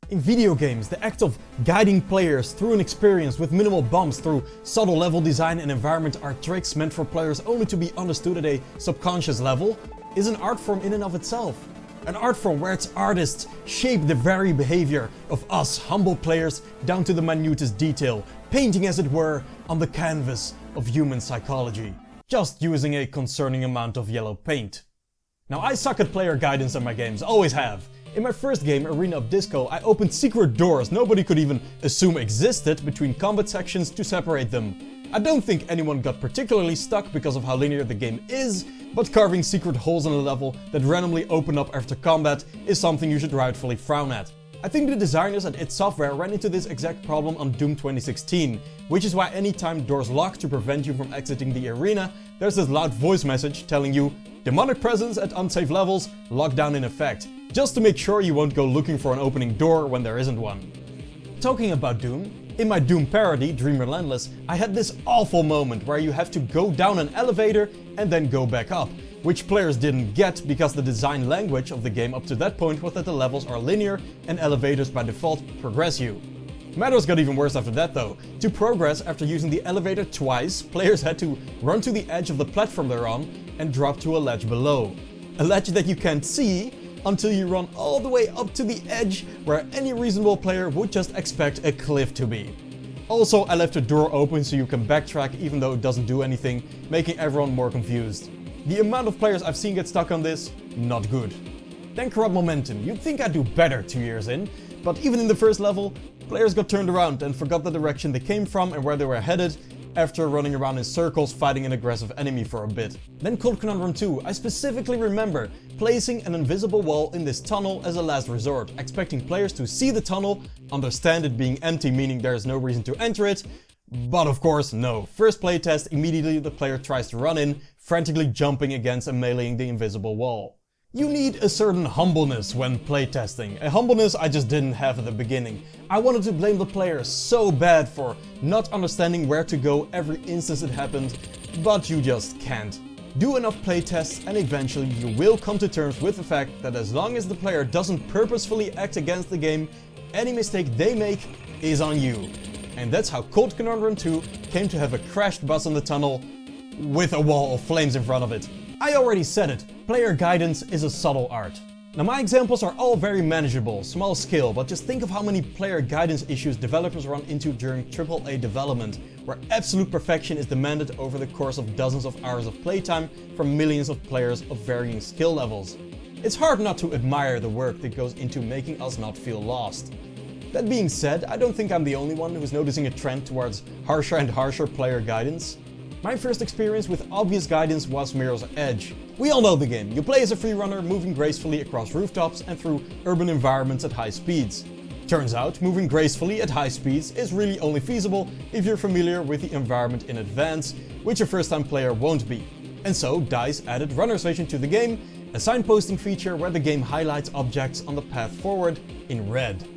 In video games, the act of guiding players through an experience with minimal bumps through subtle level design and environment are tricks meant for players only to be understood at a subconscious level, is an art form in and of itself. An art form where its artists shape the very behavior of us humble players down to the minutest detail, painting as it were on the canvas of human psychology, just using a concerning amount of yellow paint. Now, I suck at player guidance in my games, always have. In my first game, Arena of Disco, I opened secret doors nobody could even assume existed between combat sections to separate them. I don't think anyone got particularly stuck because of how linear the game is, but carving secret holes in a level that randomly open up after combat is something you should rightfully frown at. I think the designers at id Software ran into this exact problem on Doom 2016, which is why anytime doors lock to prevent you from exiting the arena, there's this loud voice message telling you demonic presence at unsafe levels, lockdown in effect, just to make sure you won't go looking for an opening door when there isn't one. Talking about Doom, in my Doom parody, Dream Relentless, I had this awful moment where you have to go down an elevator and then go back up, which players didn't get because the design language of the game up to that point was that the levels are linear and elevators by default progress you. Matters got even worse after that though. To progress after using the elevator twice, players had to run to the edge of the platform they're on and drop to a ledge below. A ledge that you can't see until you run all the way up to the edge where any reasonable player would just expect a cliff to be. Also, I left a door open so you can backtrack even though it doesn't do anything, making everyone more confused. The amount of players I've seen get stuck on this, not good. Then corrupt momentum. You'd think I'd do better 2 years in, but even in the first level, players got turned around and forgot the direction they came from and where they were headed after running around in circles fighting an aggressive enemy for a bit. Then Cold Conundrum 2, I specifically remember placing an invisible wall in this tunnel as a last resort, expecting players to see the tunnel, understand it being empty meaning there is no reason to enter it, but of course no. First playtest, immediately the player tries to run in, frantically jumping against and meleeing the invisible wall. You need a certain humbleness when playtesting, a humbleness I just didn't have at the beginning. I wanted to blame the player so bad for not understanding where to go every instance it happened, but you just can't. Do enough playtests and eventually you will come to terms with the fact that as long as the player doesn't purposefully act against the game, any mistake they make is on you. And that's how Cold Conundrum 2 came to have a crashed bus in the tunnel with a wall of flames in front of it. I already said it, player guidance is a subtle art. Now my examples are all very manageable, small scale, but just think of how many player guidance issues developers run into during AAA development, where absolute perfection is demanded over the course of dozens of hours of playtime from millions of players of varying skill levels. It's hard not to admire the work that goes into making us not feel lost. That being said, I don't think I'm the only one who's noticing a trend towards harsher and harsher player guidance. My first experience with obvious guidance was Mirror's Edge. We all know the game. You play as a freerunner moving gracefully across rooftops and through urban environments at high speeds. Turns out, moving gracefully at high speeds is really only feasible if you're familiar with the environment in advance, which a first-time player won't be. And so, DICE added Runner's Vision to the game, a signposting feature where the game highlights objects on the path forward in red.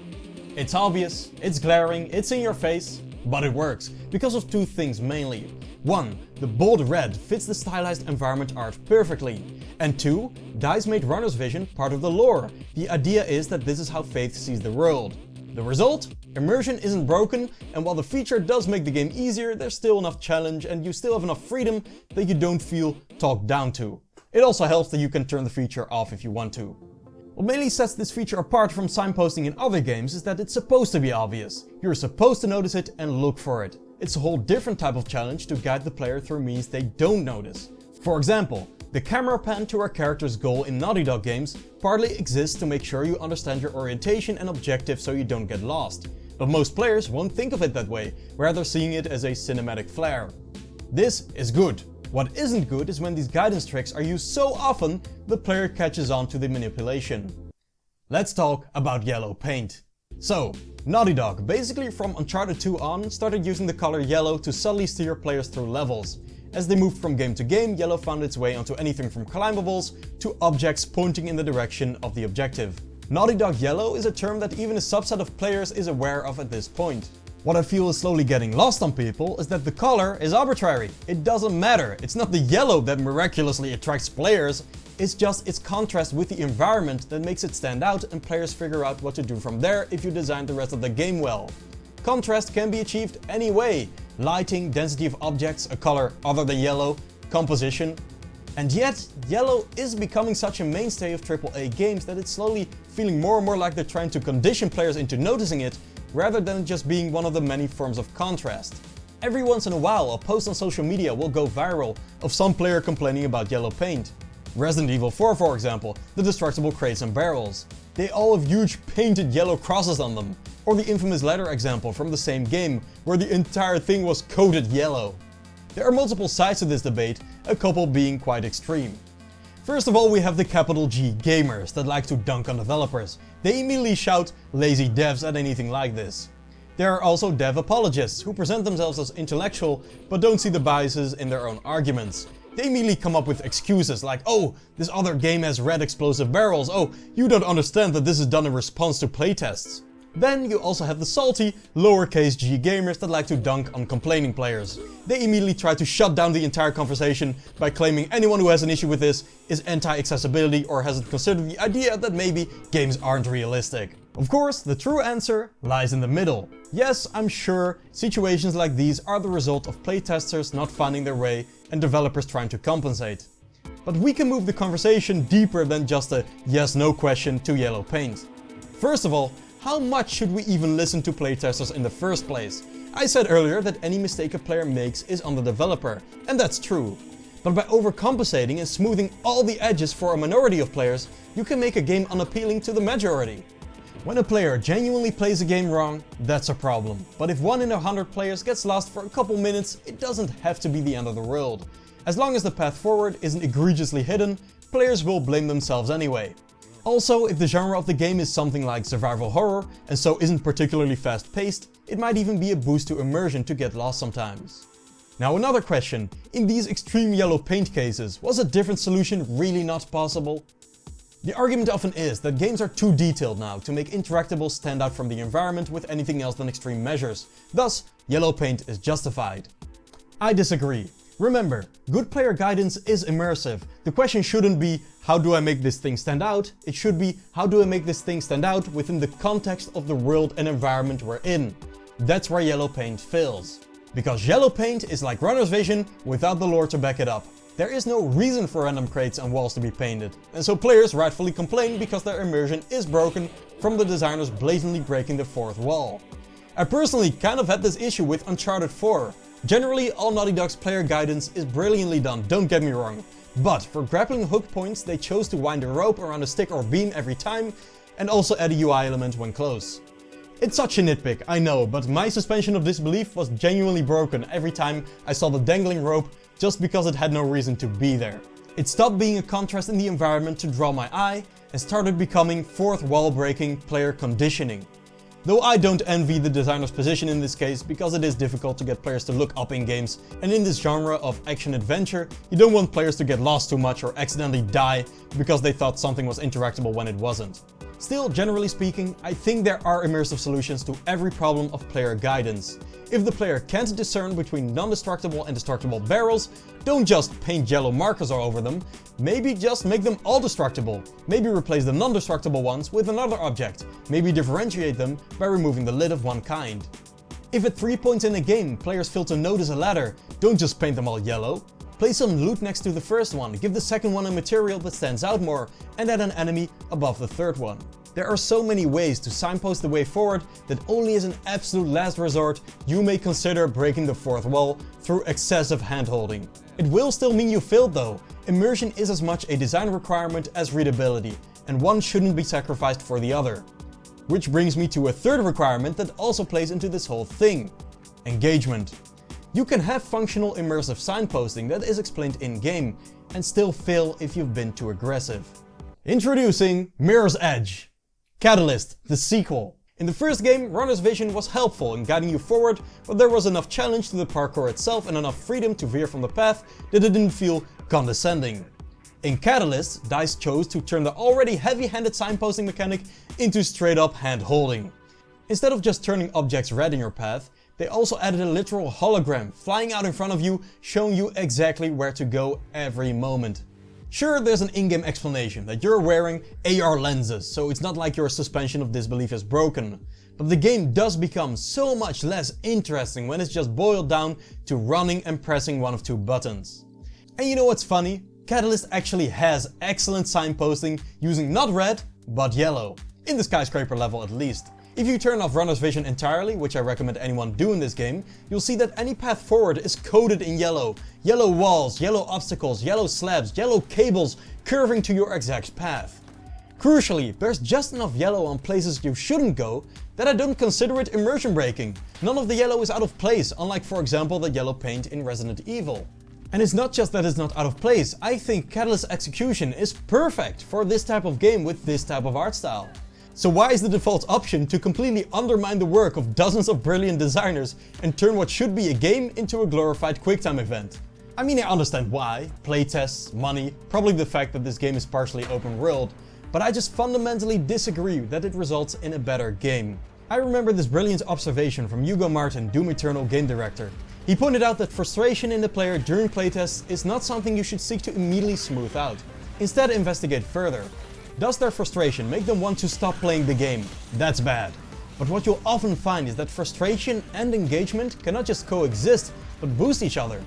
It's obvious, it's glaring, it's in your face, but it works, because of two things mainly. 1. The bold red fits the stylized environment art perfectly. And 2. DICE made Runner's Vision part of the lore. The idea is that this is how Faith sees the world. The result? Immersion isn't broken, and while the feature does make the game easier, there's still enough challenge and you still have enough freedom that you don't feel talked down to. It also helps that you can turn the feature off if you want to. What mainly sets this feature apart from signposting in other games is that it's supposed to be obvious. You're supposed to notice it and look for it. It's a whole different type of challenge to guide the player through means they don't notice. For example, the camera pan to our character's goal in Naughty Dog games partly exists to make sure you understand your orientation and objective so you don't get lost. But most players won't think of it that way, rather seeing it as a cinematic flair. This is good. What isn't good is when these guidance tricks are used so often, the player catches on to the manipulation. Let's talk about yellow paint. So, Naughty Dog, basically from Uncharted 2 on, started using the color yellow to subtly steer players through levels. As they moved from game to game, yellow found its way onto anything from climbables to objects pointing in the direction of the objective. Naughty Dog Yellow is a term that even a subset of players is aware of at this point. What I feel is slowly getting lost on people is that the color is arbitrary. It doesn't matter. It's not the yellow that miraculously attracts players. It's just its contrast with the environment that makes it stand out, and players figure out what to do from there if you design the rest of the game well. Contrast can be achieved any way. Lighting, density of objects, a color other than yellow, composition. And yet, yellow is becoming such a mainstay of AAA games that it's slowly feeling more and more like they're trying to condition players into noticing it, rather than just being one of the many forms of contrast. Every once in a while, a post on social media will go viral of some player complaining about yellow paint. Resident Evil 4, for example, the destructible crates and barrels. They all have huge painted yellow crosses on them. Or the infamous ladder example from the same game, where the entire thing was coated yellow. There are multiple sides to this debate, a couple being quite extreme. First of all, we have the capital G gamers that like to dunk on developers. They immediately shout lazy devs at anything like this. There are also dev apologists who present themselves as intellectual but don't see the biases in their own arguments. They immediately come up with excuses like, oh, this other game has red explosive barrels, oh, you don't understand that this is done in response to playtests. Then you also have the salty, lowercase g gamers that like to dunk on complaining players. They immediately try to shut down the entire conversation by claiming anyone who has an issue with this is anti-accessibility or hasn't considered the idea that maybe games aren't realistic. Of course, the true answer lies in the middle. Yes, I'm sure situations like these are the result of playtesters not finding their way and developers trying to compensate. But we can move the conversation deeper than just a yes-no question to yellow paint. First of all, how much should we even listen to playtesters in the first place? I said earlier that any mistake a player makes is on the developer, and that's true. But by overcompensating and smoothing all the edges for a minority of players, you can make a game unappealing to the majority. When a player genuinely plays a game wrong, that's a problem. But if 1 in 100 players gets lost for a couple minutes, it doesn't have to be the end of the world. As long as the path forward isn't egregiously hidden, players will blame themselves anyway. Also, if the genre of the game is something like survival horror and so isn't particularly fast-paced, it might even be a boost to immersion to get lost sometimes. Now another question, in these extreme yellow paint cases, was a different solution really not possible? The argument often is that games are too detailed now to make interactables stand out from the environment with anything else than extreme measures. Thus, yellow paint is justified. I disagree. Remember, good player guidance is immersive. The question shouldn't be, how do I make this thing stand out? It should be, how do I make this thing stand out within the context of the world and environment we're in? That's where yellow paint fails. Because yellow paint is like runner's vision without the lore to back it up. There is no reason for random crates and walls to be painted. And so players rightfully complain because their immersion is broken from the designers blatantly breaking the fourth wall. I personally kind of had this issue with Uncharted 4. Generally, all Naughty Dog's player guidance is brilliantly done, don't get me wrong. But for grappling hook points, they chose to wind a rope around a stick or beam every time, and also add a UI element when close. It's such a nitpick, I know, but my suspension of disbelief was genuinely broken every time I saw the dangling rope just because it had no reason to be there. It stopped being a contrast in the environment to draw my eye and started becoming fourth wall breaking player conditioning. Though I don't envy the designer's position in this case, because it is difficult to get players to look up in games, and in this genre of action-adventure, you don't want players to get lost too much or accidentally die because they thought something was interactable when it wasn't. Still, generally speaking, I think there are immersive solutions to every problem of player guidance. If the player can't discern between non-destructible and destructible barrels, don't just paint yellow markers all over them, maybe just make them all destructible. Maybe replace the non-destructible ones with another object. Maybe differentiate them by removing the lid of one kind. If at 3 points in a game players fail to notice a ladder, don't just paint them all yellow. Place some loot next to the first one, give the second one a material that stands out more, and add an enemy above the third one. There are so many ways to signpost the way forward that only as an absolute last resort you may consider breaking the fourth wall through excessive handholding. It will still mean you failed though. Immersion is as much a design requirement as readability, and one shouldn't be sacrificed for the other. Which brings me to a third requirement that also plays into this whole thing: engagement. You can have functional immersive signposting that is explained in-game and still fail if you've been too aggressive. Introducing Mirror's Edge. Catalyst, the sequel. In the first game, runner's vision was helpful in guiding you forward, but there was enough challenge to the parkour itself and enough freedom to veer from the path that it didn't feel condescending. In Catalyst, DICE chose to turn the already heavy-handed signposting mechanic into straight-up hand-holding. Instead of just turning objects red in your path, they also added a literal hologram flying out in front of you, showing you exactly where to go every moment. Sure, there's an in-game explanation that you're wearing AR lenses, so it's not like your suspension of disbelief is broken. But the game does become so much less interesting when it's just boiled down to running and pressing one of two buttons. And you know what's funny? Catalyst actually has excellent signposting using not red, but yellow. In the skyscraper level at least. If you turn off runner's vision entirely, which I recommend anyone do in this game, you'll see that any path forward is coded in yellow. Yellow walls, yellow obstacles, yellow slabs, yellow cables curving to your exact path. Crucially, there's just enough yellow on places you shouldn't go that I don't consider it immersion breaking. None of the yellow is out of place, unlike for example the yellow paint in Resident Evil. And it's not just that it's not out of place, I think Catalyst's execution is perfect for this type of game with this type of art style. So why is the default option to completely undermine the work of dozens of brilliant designers and turn what should be a game into a glorified QuickTime event? I mean, I understand why. Playtests, money, probably the fact that this game is partially open world, but I just fundamentally disagree that it results in a better game. I remember this brilliant observation from Hugo Martin, Doom Eternal game director. He pointed out that frustration in the player during playtests is not something you should seek to immediately smooth out. Instead, investigate further. Does their frustration make them want to stop playing the game? That's bad. But what you'll often find is that frustration and engagement cannot just coexist, but boost each other.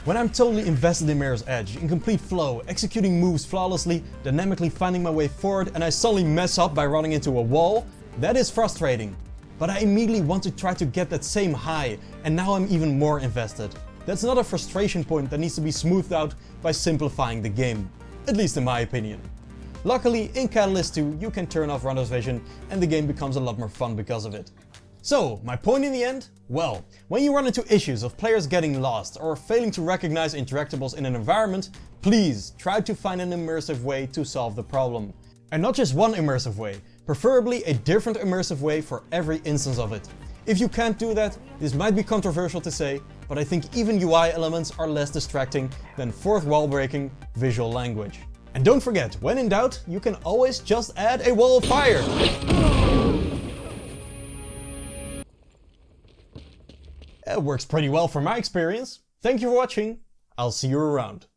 When I'm totally invested in Mirror's Edge, in complete flow, executing moves flawlessly, dynamically finding my way forward, and I suddenly mess up by running into a wall, that is frustrating. But I immediately want to try to get that same high, and now I'm even more invested. That's not a frustration point that needs to be smoothed out by simplifying the game. At least in my opinion. Luckily, in Catalyst 2, you can turn off runner's vision and the game becomes a lot more fun because of it. So, my point in the end? Well, when you run into issues of players getting lost or failing to recognize interactables in an environment, please try to find an immersive way to solve the problem. And not just one immersive way, preferably a different immersive way for every instance of it. If you can't do that, this might be controversial to say, but I think even UI elements are less distracting than fourth wall breaking visual language. And don't forget, when in doubt, you can always just add a wall of fire! It works pretty well from my experience. Thank you for watching, I'll see you around.